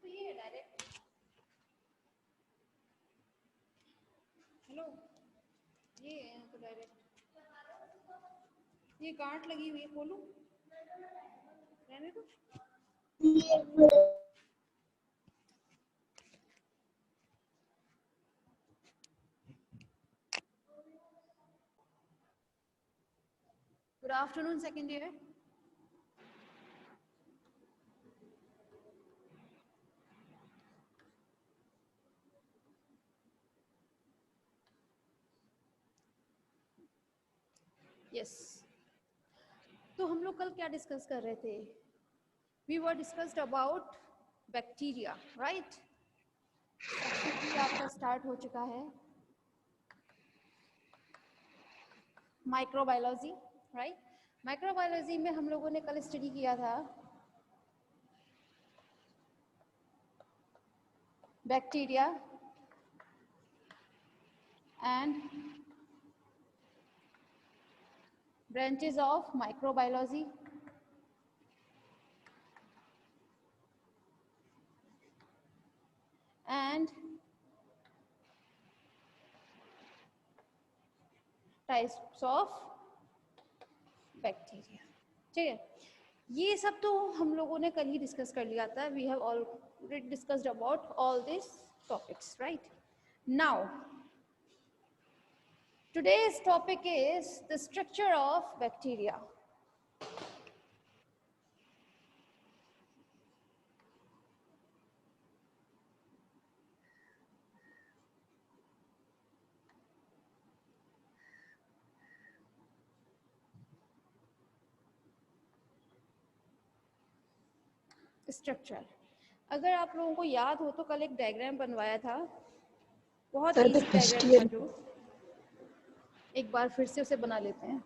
ये direct hello ये यहाँ तो डायरेक्ट ये गांठ लगी हुई है, खोलूं? रहने दो। Good afternoon second year. Yes, तो हम लोग कल क्या डिस्कस कर रहे थे? We were discussed about bacteria, right? Section 3 आपका स्टार्ट हो चुका है, माइक्रोबायोलॉजी, राइट? माइक्रोबायोलॉजी में हम लोगों ने कल स्टडी किया था bacteria and branches of microbiology, and types of bacteria। ठीक है, ये सब तो हम लोगों ने कल ही डिस्कस कर लिया था। We have already discussed about all this topics, right? Now today's topic is the structure of bacteria। Structure, अगर आप लोगों को याद हो तो कल एक डायग्राम बनवाया था, बहुत इजी डायग्राम था, जो एक बार फिर से उसे बना लेते हैं।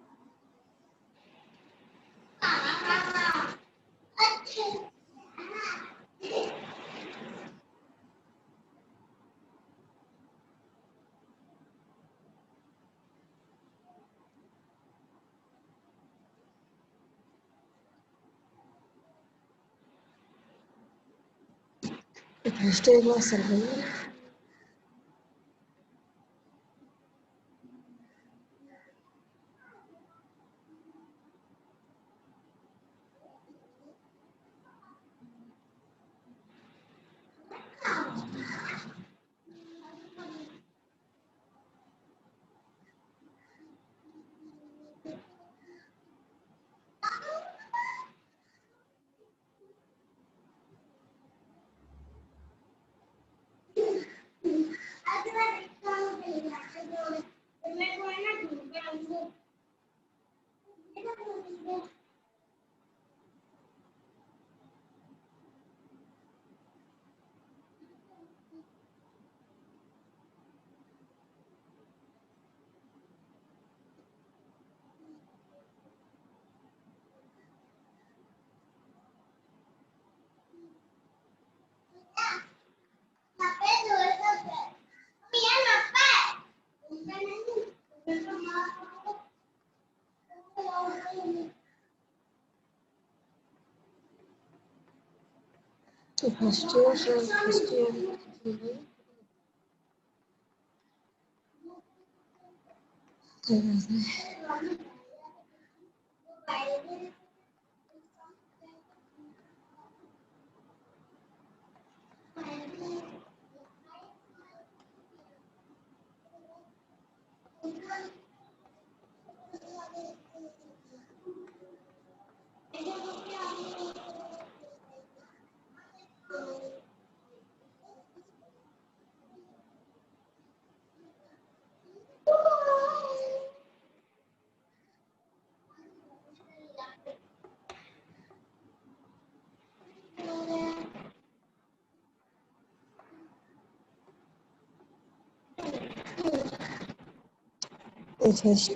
फर्स्ट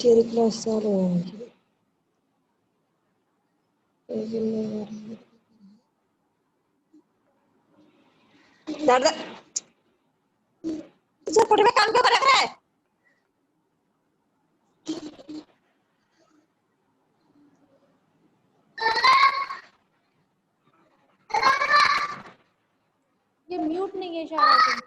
ईयर क्लास चालू है। दादा तुझे पुट में काम क्यों कर रखा है? म्यूट नहीं है शायद।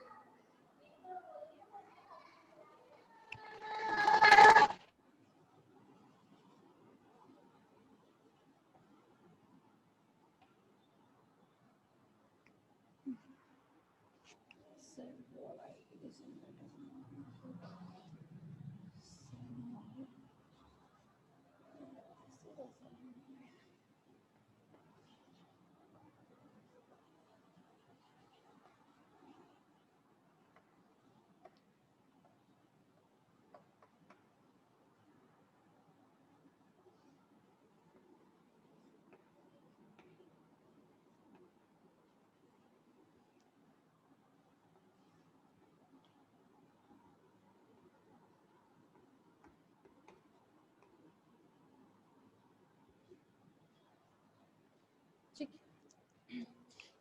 ठीक,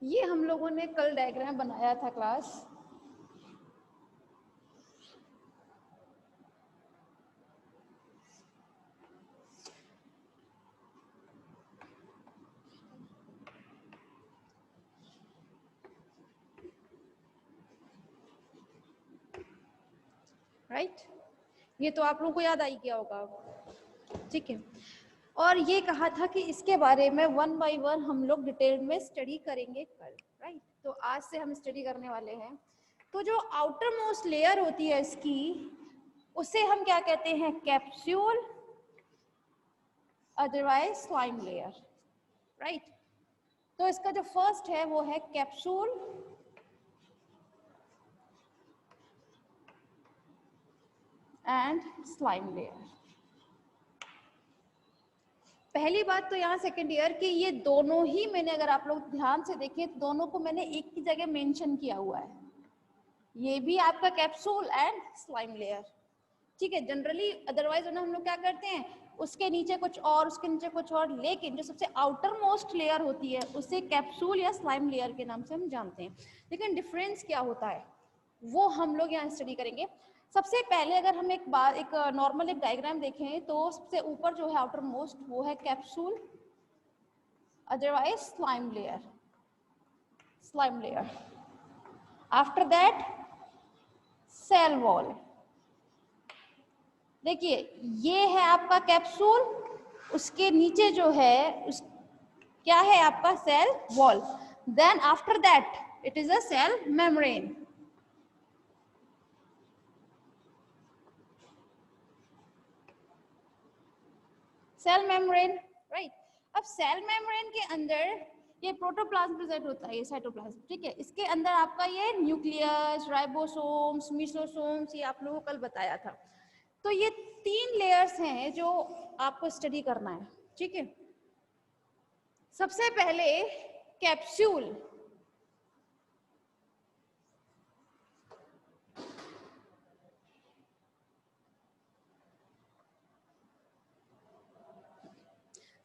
ये हम लोगों ने कल डायग्राम बनाया था क्लास। राइट, ये तो आप लोगों को याद आई गया होगा। ठीक है, और ये कहा था कि इसके बारे में 1 बाय 1 हम लोग डिटेल में स्टडी करेंगे कल। राइट, तो आज से हम स्टडी करने वाले हैं। तो जो आउटर मोस्ट लेयर होती है इसकी, उसे हम क्या कहते हैं? Capsule, otherwise slime layer. Right, तो इसका जो फर्स्ट है वो है कैप्सूल एंड स्लाइम लेयर। पहली बात तो यहाँ सेकेंड ईयर की, ये दोनों ही मैंने, अगर आप लोग ध्यान से देखें तो दोनों को मैंने एक ही जगह मेंशन किया हुआ है। ये भी आपका कैप्सूल एंड स्लाइम लेयर। ठीक है, जनरली अदरवाइज हम लोग क्या करते हैं, उसके नीचे कुछ और, उसके नीचे कुछ और, लेकिन जो सबसे आउटर मोस्ट लेयर होती है उसे कैप्सूल या स्लाइम लेयर के नाम से हम जानते हैं। लेकिन डिफरेंस क्या होता है वो हम लोग यहाँ स्टडी करेंगे। सबसे पहले अगर हम एक नॉर्मल एक डायग्राम देखें तो सबसे ऊपर जो है आउटर मोस्ट वो है capsule, otherwise slime layer. After that cell wall. देखिए ये है आपका कैप्सूल, उसके नीचे जो है क्या है आपका? Cell wall. Then after that it is a cell membrane. Cell membrane, right. अब सेल मेम्ब्रेन के अंदर ये प्रोटोप्लाज्म प्रेजेंट होता है, ये साइटोप्लाज्म। ठीक है, इसके अंदर आपका ये न्यूक्लियस, राइबोसोम्स, मिसोसोम्स, ये आप लोगों को कल बताया था। तो ये 3 लेयर्स हैं जो आपको स्टडी करना है। ठीक है, सबसे पहले कैप्सूल।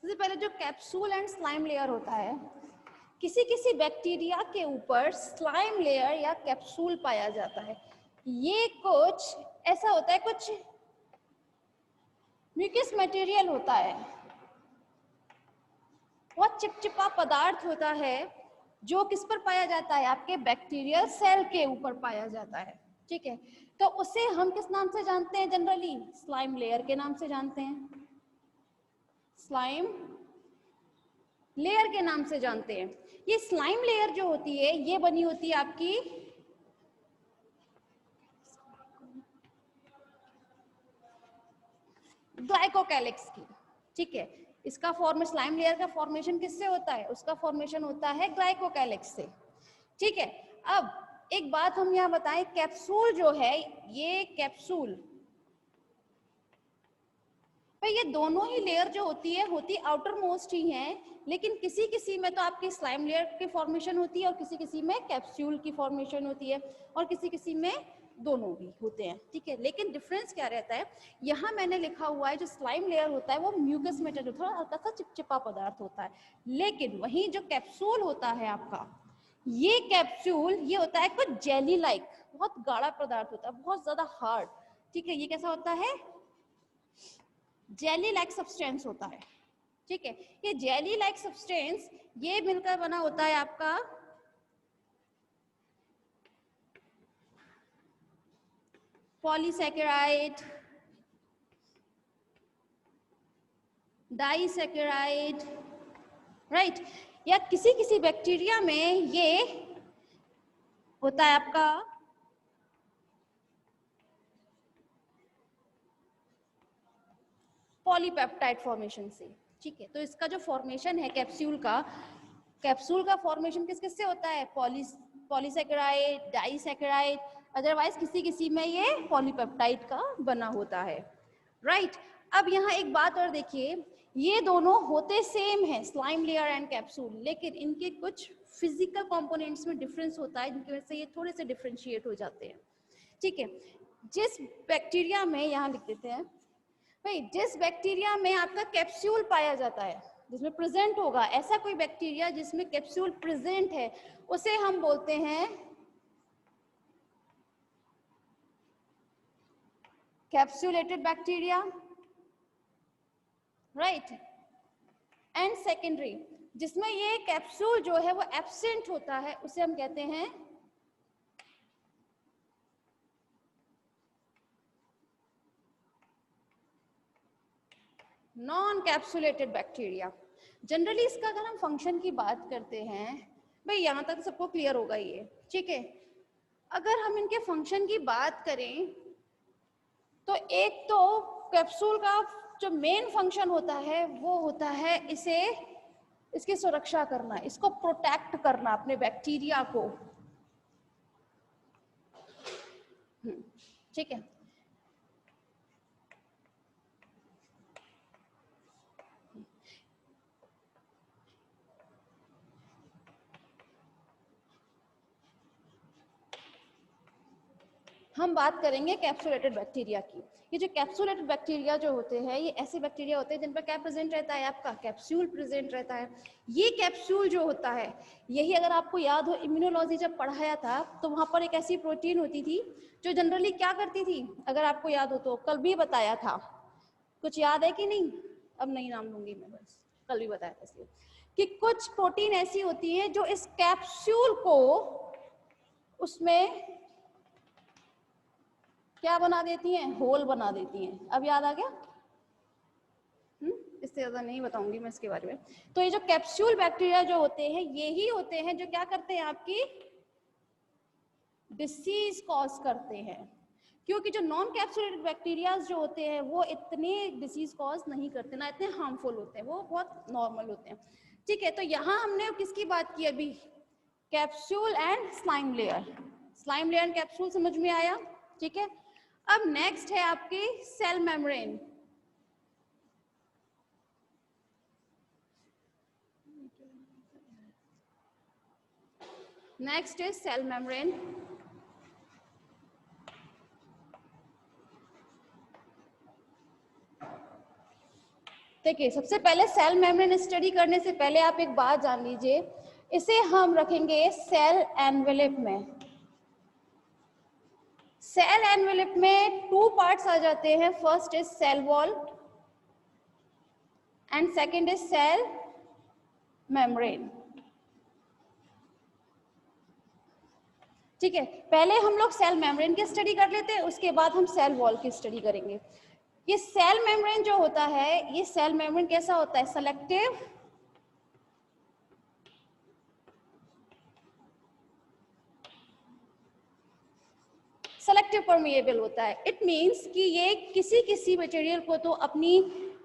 सबसे पहले जो कैप्सूल एंड स्लाइम लेयर होता है, किसी किसी बैक्टीरिया के ऊपर स्लाइम लेयर या कैप्सूल पाया जाता है। ये कुछ ऐसा होता है, कुछ म्यूकस मटेरियल होता है, बहुत चिपचिपा पदार्थ होता है, जो किस पर पाया जाता है? आपके बैक्टीरियल सेल के ऊपर पाया जाता है। ठीक है, तो उसे हम किस नाम से जानते हैं? जनरली स्लाइम लेयर के नाम से जानते हैं, स्लाइम लेयर के नाम से जानते हैं। ये स्लाइम लेयर जो होती है ये बनी होती है आपकी ग्लाइकोकैलिक्स की। ठीक है, इसका स्लाइम लेयर का फॉर्मेशन किससे होता है? उसका फॉर्मेशन होता है ग्लाइकोकैलिक्स से। ठीक है, अब एक बात हम यहाँ बताएं, कैप्सूल जो है, ये कैप्सूल भाई ये दोनों ही लेयर जो होती आउटर मोस्ट ही है, लेकिन किसी किसी में तो आपकी स्लाइम लेयर की फॉर्मेशन होती है और किसी किसी में कैप्सूल की फॉर्मेशन होती है और किसी किसी में दोनों भी होते हैं। ठीक है, लेकिन डिफरेंस क्या रहता है? यहाँ मैंने लिखा हुआ है जो स्लाइम लेयर होता है वो म्यूकस मटेरियल, थोड़ा हल्का सा चिपचिपा पदार्थ होता है, लेकिन वहीं जो कैप्सूल होता है आपका, ये कैप्सूल ये होता है कुछ जेली लाइक, बहुत गाढ़ा पदार्थ होता है, बहुत ज्यादा हार्ड। ठीक है, ये कैसा होता है? जेली लाइक सब्सटेंस होता है। ठीक है, ये जेली लाइक सब्सटेंस ये मिलकर बना होता है आपका पॉलीसैकेराइड, डाइसैकेराइड, राइट। या किसी किसी बैक्टीरिया में ये होता है आपका पॉलीपेप्टाइड फॉर्मेशन से, ठीक है। तो इसका जो फॉर्मेशन है कैप्सूल का फॉर्मेशन किस किस से होता है, पॉलीसैकेराइड, डाइसैकेराइड, अदरवाइज किसी किसी में ये पॉलीपेप्टाइड का बना होता है, राइट। अब यहाँ एक बात और देखिए, ये दोनों होते सेम है, स्लाइम लेयर एंड कैप्सूल, लेकिन इनके कुछ फिजिकल कंपोनेंट्स में डिफरेंस होता है, जिनकी वजह से ये थोड़े से डिफरेंशिएट हो जाते हैं, ठीक है। जिस बैक्टीरिया में, यहाँ लिख देते हैं भाई, जिस बैक्टीरिया में आपका कैप्सूल पाया जाता है, जिसमें प्रेजेंट होगा, ऐसा कोई बैक्टीरिया जिसमें कैप्सूल प्रेजेंट है, उसे हम बोलते हैं capsulated bacteria, right. And secondary, जिसमें ये कैप्सूल जो है वो एब्सेंट होता है, उसे हम कहते हैं नॉन कैप्सुलेटेड बैक्टीरिया। जनरली इसका अगर हम फंक्शन की बात करते हैं, भाई यहाँ तक सबको क्लियर होगा ये, ठीक है। अगर हम इनके फंक्शन की बात करें तो एक तो कैप्सूल का जो मेन फंक्शन होता है वो होता है इसकी सुरक्षा करना, इसको प्रोटेक्ट करना अपने बैक्टीरिया को, ठीक है। हम बात करेंगे कैप्सुलेटेड बैक्टीरिया की। ये जो कैप्सुलेटेड बैक्टीरिया जो होते हैं, ये ऐसे बैक्टीरिया होते हैं जिन पर क्या प्रेजेंट रहता है, आपका कैप्सूल प्रेजेंट रहता है। ये कैप्सूल जो होता है, यही अगर आपको याद हो, इम्यूनोलॉजी जब पढ़ाया था तो वहां पर एक ऐसी प्रोटीन होती थी जो जनरली क्या करती थी, अगर आपको याद हो तो कल भी बताया था, कुछ याद है कि नहीं, अब नहीं नाम लूंगी मैं, बस कल भी बताया था, इसलिए कि कुछ प्रोटीन ऐसी होती है जो इस कैप्सूल को उसमें क्या बना देती हैं, होल बना देती हैं। अब याद आ गया? इससे ज्यादा नहीं बताऊंगी मैं इसके बारे में। तो ये जो कैप्सूल बैक्टीरिया जो होते हैं, यही होते हैं जो क्या करते हैं, आपकी डिसीज कॉज करते हैं। क्योंकि जो नॉन कैप्सुलेटेड बैक्टीरिया जो होते हैं वो इतने डिसीज कॉज नहीं करते, ना इतने हार्मफुल होते हैं, वो बहुत नॉर्मल होते हैं, ठीक है। तो यहाँ हमने किसकी बात की अभी, capsule and slime layer. Slime layer and capsule समझ में आया, ठीक है। अब नेक्स्ट है आपकी cell membrane. Next is cell membrane. देखिए, सबसे पहले सेल मेम्ब्रेन स्टडी करने से पहले आप एक बात जान लीजिए, इसे हम रखेंगे सेल एनवेलप में। सेल एनवेलप में 2 पार्ट्स आ जाते हैं, first is cell wall and second is cell membrane, ठीक है। पहले हम लोग सेल मेम्ब्रेन की स्टडी कर लेते हैं, उसके बाद हम सेल वॉल की स्टडी करेंगे। ये सेल मेम्ब्रेन जो होता है, ये सेल मेम्ब्रेन कैसा होता है, सेलेक्टिव परमिएबल होता है। इट मीन्स कि ये किसी किसी मटेरियल को तो अपनी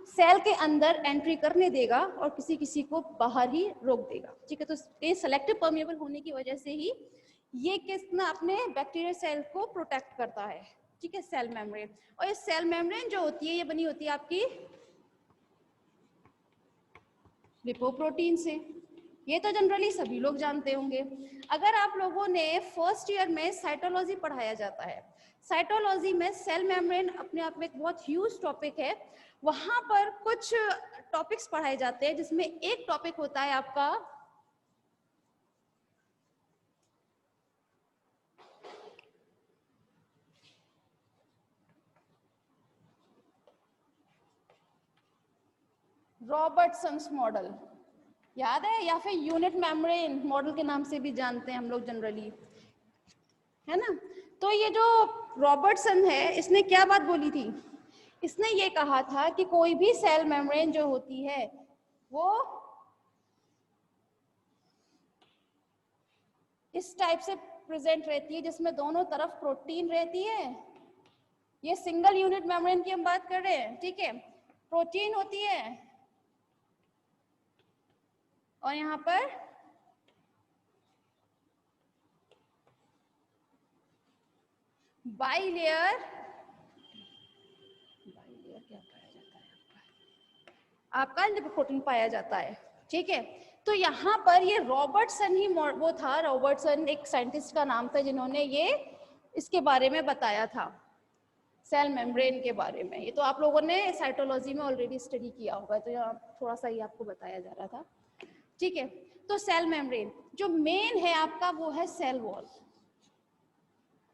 सेल के अंदर एंट्री करने देगा और किसी किसी को बाहर ही रोक देगा, ठीक है। तो ये सेलेक्टिव परमिएबल होने की वजह से ही ये कितना अपने बैक्टीरियल सेल को प्रोटेक्ट करता है, ठीक है, सेल मेम्ब्रेन। और ये सेल मेम्ब्रेन जो होती है, ये बनी होती है आपकी लिपोप्रोटीन से। ये तो जनरली सभी लोग जानते होंगे। अगर आप लोगों ने फर्स्ट ईयर में साइटोलॉजी पढ़ाया जाता है, साइटोलॉजी में सेल मेम्ब्रेन अपने आप में एक बहुत ह्यूज टॉपिक है। वहां पर कुछ टॉपिक्स पढ़ाए जाते हैं, जिसमें एक टॉपिक होता है आपका रॉबर्टसन्स मॉडल, याद है, या फिर यूनिट मेम्ब्रेन मॉडल के नाम से भी जानते हैं हम लोग जनरली, है ना। तो ये जो रॉबर्टसन है, इसने क्या बात बोली थी? इसने ये कहा था कि कोई भी सेल मेम्ब्रेन जो होती है वो इस टाइप से प्रेजेंट रहती है, जिसमें दोनों तरफ प्रोटीन रहती है। ये सिंगल यूनिट मेम्ब्रेन की हम बात कर रहे हैं, ठीक है। प्रोटीन होती है और यहाँ पर बाइलेयर क्या पाया जाता है? आपका लिपोप्रोटीन पाया जाता है, ठीक है। तो यहाँ पर ये रॉबर्टसन ही वो था, रॉबर्टसन एक साइंटिस्ट का नाम था जिन्होंने ये इसके बारे में बताया था, सेल मेम्ब्रेन के बारे में। ये तो आप लोगों ने साइटोलॉजी में ऑलरेडी स्टडी किया होगा, तो यहाँ थोड़ा सा ही आपको बताया जा रहा था, ठीक है। तो सेल मेम्ब्रेन जो मेन है आपका वो है सेल वॉल।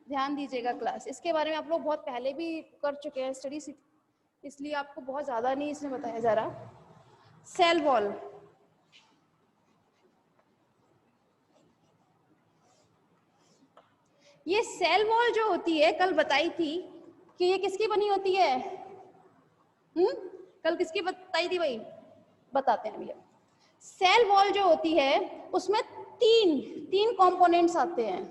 ध्यान दीजिएगा क्लास, इसके बारे में आप लोग बहुत पहले भी कर चुके हैं स्टडी, इसलिए आपको बहुत ज्यादा नहीं इसमें बताया जा रहा। सेल वॉल, ये सेल वॉल जो होती है, कल बताई थी कि ये किसकी बनी होती है? कल किसकी बताई थी भाई? बताते हैं भैया। सेल वॉल जो होती है उसमें तीन कंपोनेंट्स आते हैं।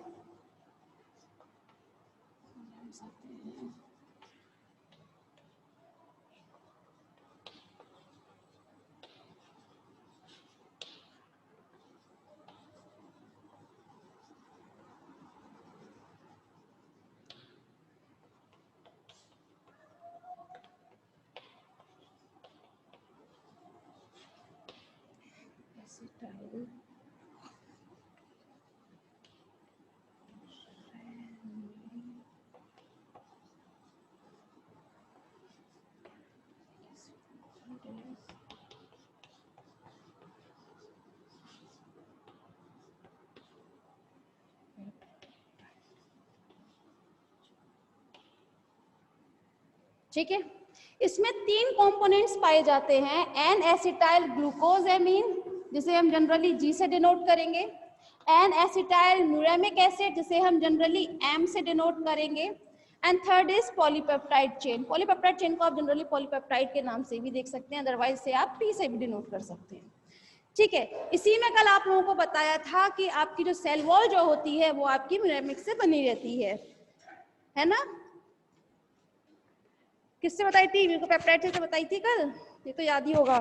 ठीक है, इसमें तीन कंपोनेंट्स पाए जाते हैं। एन एसिटाइल ग्लूकोज एमीन, जिसे हम जनरली जी से डिनोट करेंगे। एन एसिटाइल म्यूरेमिक एसिड, जिसे हम जनरली एम से डिनोट करेंगे। And third is polypeptide chain. Polypeptide chain को आप जनरली पॉलीपेप्टाइड के नाम से भी देख सकते हैं, अदरवाइज से आप पी से भी डिनोट कर सकते हैं, ठीक है। इसी में कल आप लोगों को बताया था कि आपकी जो सेल वॉल जो होती है वो आपकी म्यूरेमिक से बनी रहती है ना? किससे बताई थी? मेरे को पेप्टाइड से बताई थी कल, ये तो याद ही होगा।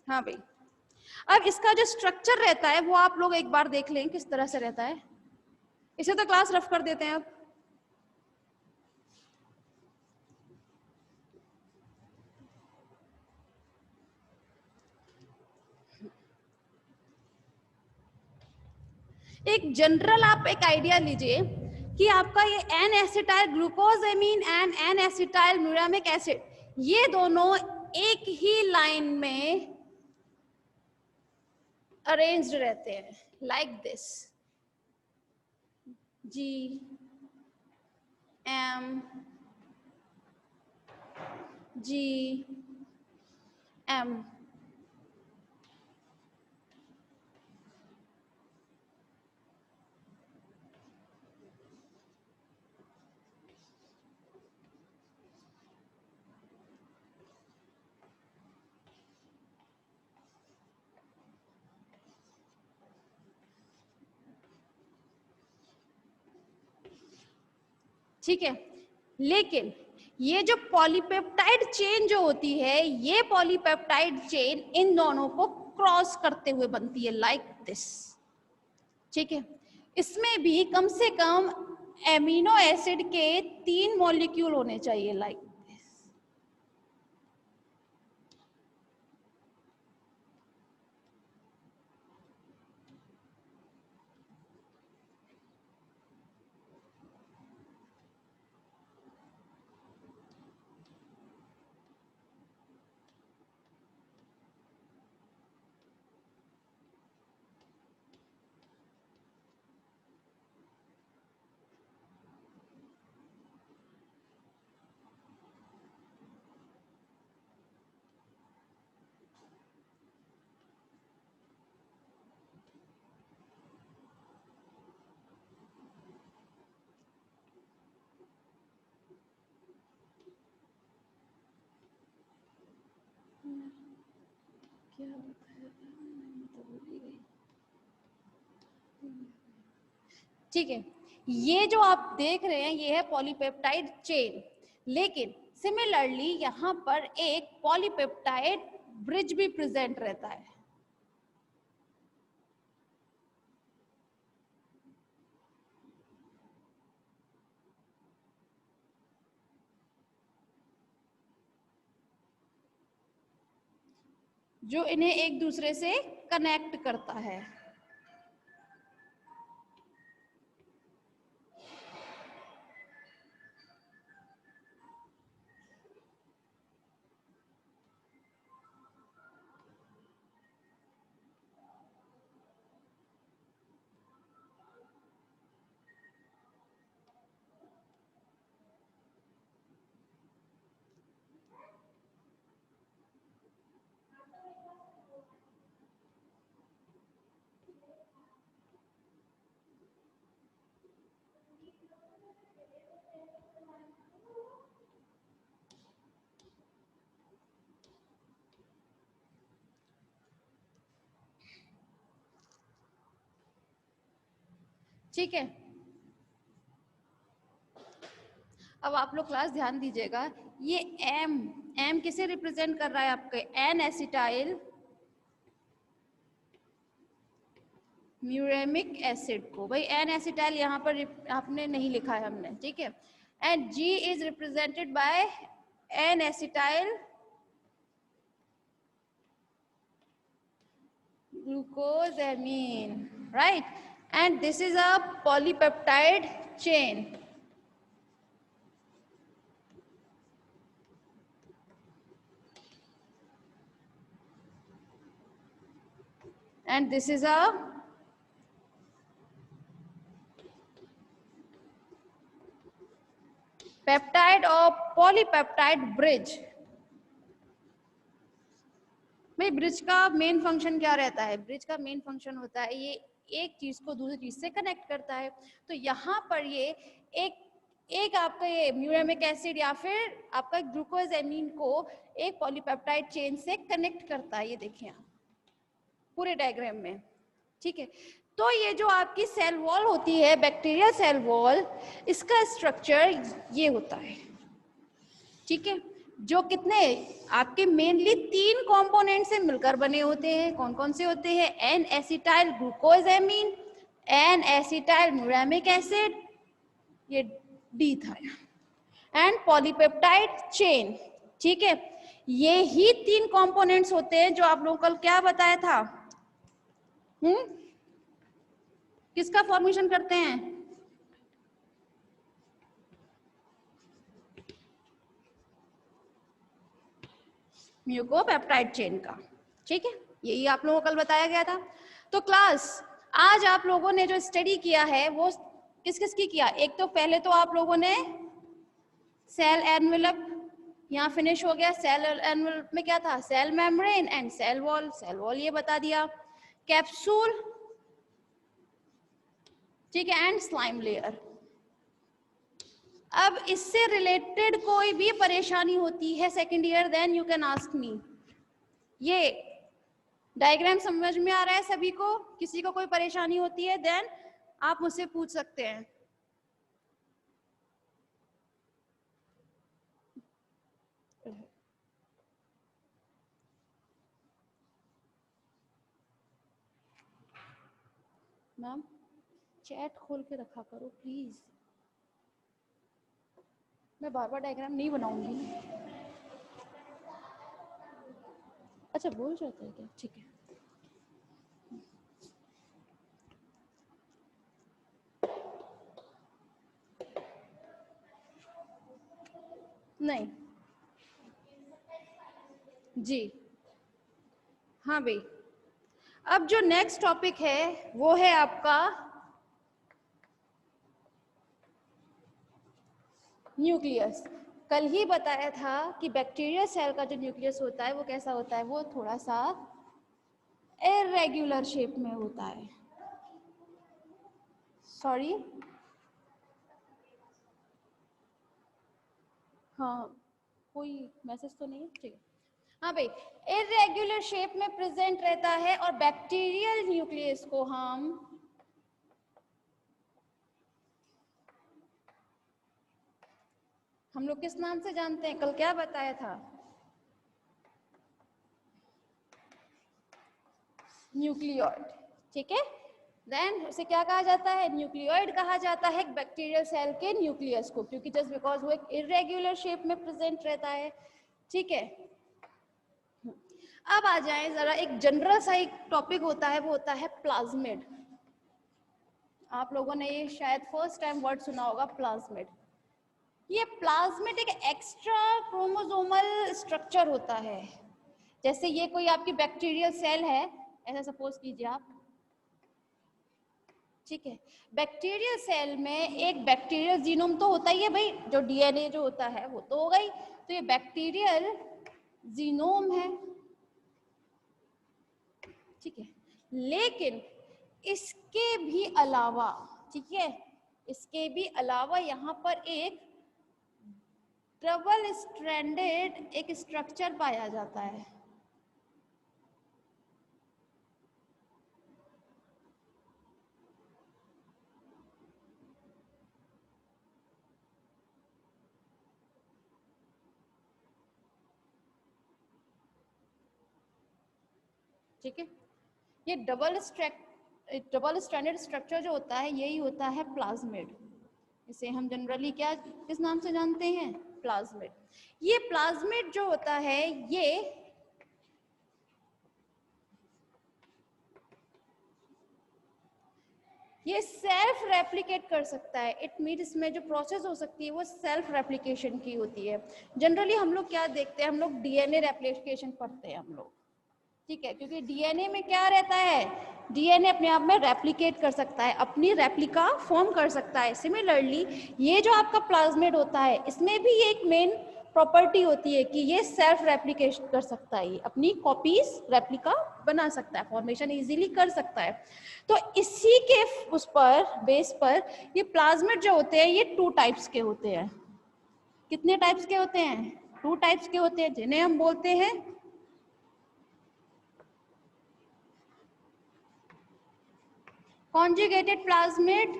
हाँ भाई, अब इसका जो स्ट्रक्चर रहता है वो आप लोग एक बार देख लें किस तरह से रहता है। इसे तो क्लास रफ कर देते हैं अब। एक जनरल आप एक आइडिया लीजिए कि आपका ये N acetyl glucosamine and N acetyl muramic acid, ये दोनों एक ही लाइन में अरेंज्ड रहते हैं, like this, G M G M. ठीक है, लेकिन ये जो पॉलीपेप्टाइड चेन जो होती है, ये पॉलीपेप्टाइड चेन इन दोनों को क्रॉस करते हुए बनती है, लाइक दिस, ठीक है। इसमें भी कम से कम एमिनो एसिड के 3 मॉलिक्यूल होने चाहिए, लाइक दिस। क्या बताया था मैं तो भूल ही गई। ठीक है, ये जो आप देख रहे हैं ये है पॉलीपेप्टाइड चेन, लेकिन सिमिलरली यहाँ पर एक पॉलीपेप्टाइड ब्रिज भी प्रेजेंट रहता है। जो इन्हें एक दूसरे से कनेक्ट करता है। ठीक है, अब आप लोग क्लास ध्यान दीजिएगा, ये एम एम किसे रिप्रेजेंट कर रहा है? आपके एन एसिटाइल म्यूरेमिक एसिड को। भाई एन एसिटाइल यहाँ पर आपने नहीं लिखा है हमने, ठीक है। And G is represented by N acetyl glucosamine, right? And this is a polypeptide chain. And this is a peptide और पॉलीपेप्टाइड ब्रिज। भाई ब्रिज का मेन फंक्शन क्या रहता है? ब्रिज का मेन फंक्शन होता है ये एक चीज को दूसरी चीज से कनेक्ट करता है। तो यहाँ पर ये एक आपका ये म्यूरेमिक एसिड या फिर आपका ग्लूकोजामिन को एक पॉलीपेप्टाइड चेन से कनेक्ट करता है। ये देखिए आप पूरे डायग्राम में, ठीक है। तो ये जो आपकी सेल वॉल होती है, बैक्टीरियल सेल वॉल, इसका स्ट्रक्चर ये होता है, ठीक है। जो कितने आपके मेनली 3 कंपोनेंट से मिलकर बने होते हैं। कौन कौन से होते हैं? N acetyl glucosamine, N acetyl muramic acid, ये डी था, एंड पॉलीपेप्टाइड चेन, ठीक है। ये ही 3 कंपोनेंट्स होते हैं जो आप लोगों को कल क्या बताया था, किसका फॉर्मेशन करते हैं? म्यूकोपेप्टाइड चेन का, ठीक है। यही आप लोगों को कल बताया गया था। तो क्लास आज आप लोगों ने जो स्टडी किया है वो किस किस की किया? एक तो पहले तो आप लोगों ने सेल एनवेलप यहाँ फिनिश हो गया। सेल एनवेलप में क्या था? Cell membrane and cell wall. Cell wall ये बता दिया। कैप्सूल, ठीक है, एंड स्लाइम लेयर। अब इससे रिलेटेड कोई भी परेशानी होती है second year, then you can ask me. ये डायग्राम समझ में आ रहा है सभी को? किसी को कोई परेशानी होती है देन आप मुझसे पूछ सकते हैं। मैम चैट खोल के रखा करो प्लीज, मैं बार बार डायग्राम नहीं बनाऊंगी। अच्छा बोल जाता है क्या? ठीक है। नहीं जी, हाँ भाई। अब जो नेक्स्ट टॉपिक है वो है आपका न्यूक्लियस। कल ही बताया था कि बैक्टीरिया सेल का जो न्यूक्लियस होता है वो कैसा होता है? वो थोड़ा सा इरेगुलर शेप में होता है। सॉरी, हाँ कोई मैसेज तो नहीं है, ठीक है। हाँ भाई, इरेग्युलर शेप में प्रेजेंट रहता है और बैक्टीरियल न्यूक्लियस को हम लोग किस नाम से जानते हैं? कल क्या बताया था? न्यूक्लियोइड। ठीक है, देन उसे क्या कहा जाता है? न्यूक्लियोइड कहा जाता है बैक्टीरियल सेल के न्यूक्लियस को, क्योंकि जस्ट बिकॉज वो एक इरेग्युलर शेप में प्रेजेंट रहता है। ठीक है, अब आ जाए जरा, एक जनरल सा एक टॉपिक होता है, वो होता है प्लाज्मिड। आप लोगों ने ये शायद फर्स्ट टाइम वर्ड सुना होगा, प्लाज्मिड। ये प्लाज्मिड एक एक्स्ट्रा क्रोमोसोमल स्ट्रक्चर होता है। जैसे ये कोई आपकी बैक्टीरियल सेल है, ऐसा सपोज कीजिए आप। ठीक है, बैक्टीरियल सेल में एक बैक्टीरियल जीनोम तो होता ही है भाई, जो डीएनए जो होता है वो तो होगा ही। तो ये बैक्टीरियल जीनोम है। ठीक है, लेकिन इसके भी अलावा, ठीक है, इसके भी अलावा यहाँ पर एक डबल स्ट्रैंडेड एक स्ट्रक्चर पाया जाता है। ठीक है, ये डबल स्ट्रैंडेड स्ट्रक्चर जो होता है यही होता है प्लाज्मिड। इसे हम जनरली क्या किस नाम से जानते हैं? प्लाज्मिड। ये प्लाज्मिड जो होता है ये सेल्फ रेप्लिकेट कर सकता है। इट मीन इसमें जो प्रोसेस हो सकती है वो सेल्फ रेप्लिकेशन की होती है। जनरली हम लोग क्या देखते हैं? हम लोग डीएनए रेप्लिकेशन पढ़ते हैं हम लोग। ठीक है, क्योंकि डीएनए में क्या रहता है? डीएनए अपने आप में रेप्लिकेट कर सकता है, अपनी रेप्लिका फॉर्म कर सकता है। सिमिलरली ये जो आपका प्लाज्मिड होता है, इसमें भी एक मेन प्रॉपर्टी होती है कि ये सेल्फ रेप्लिकेशन कर सकता है, अपनी कॉपीज रेप्लिका बना सकता है, फॉर्मेशन इजीली कर सकता है। तो इसी के उस पर बेस पर ये प्लाज्मिड जो होते हैं ये 2 टाइप्स के होते हैं। कितने टाइप्स के होते हैं? 2 टाइप्स के होते हैं, जिन्हें हम बोलते हैं conjugated plasmid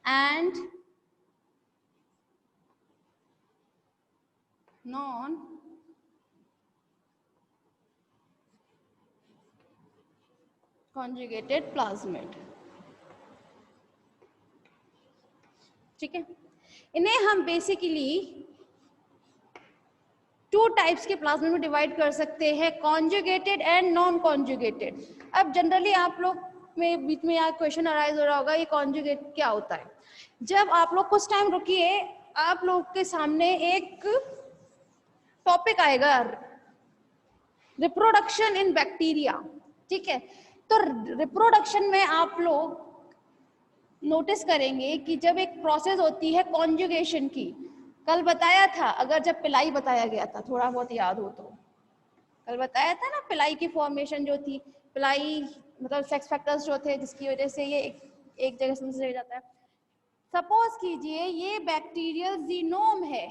and non conjugated plasmid। ठीक है, इन्हें हम बेसिकली 2 टाइप्स के प्लाज्मिड में डिवाइड कर सकते हैं, कॉन्जुगेटेड एंड नॉन कॉन्जुगेटेड। अब जनरली आप लोग में बीच में यहाँ क्वेश्चन अराइज हो रहा होगा, ये कॉन्जुगेट क्या होता है? जब आप लोग कुछ टाइम रुकिए, आप लोग के सामने एक टॉपिक आएगा, रिप्रोडक्शन इन बैक्टीरिया। ठीक है, तो रिप्रोडक्शन में आप लोग नोटिस करेंगे कि जब एक प्रोसेस होती है कॉन्जुगेशन की, कल बताया था, अगर जब पिलाई बताया गया था, थोड़ा बहुत याद हो तो, कल बताया था ना पिलाई की फॉर्मेशन जो थी, पिलाई मतलब सेक्स फैक्टर्स जो थे जिसकी वजह से ये एक जगह से दूसरी जगह जाता है। सपोज कीजिए ये बैक्टीरियल जीनोम है,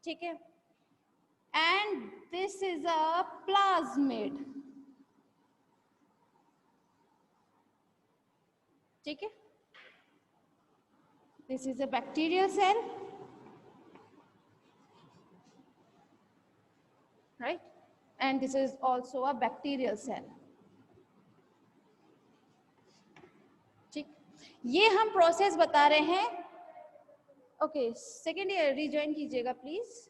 ठीक है, and this is a plasmid. ठीक है, this is a bacterial cell, right, and this is also a bacterial cell। ठीक, ये हम प्रोसेस बता रहे हैं। ओके, सेकेंड ईयर रिज्वाइन कीजिएगा प्लीज।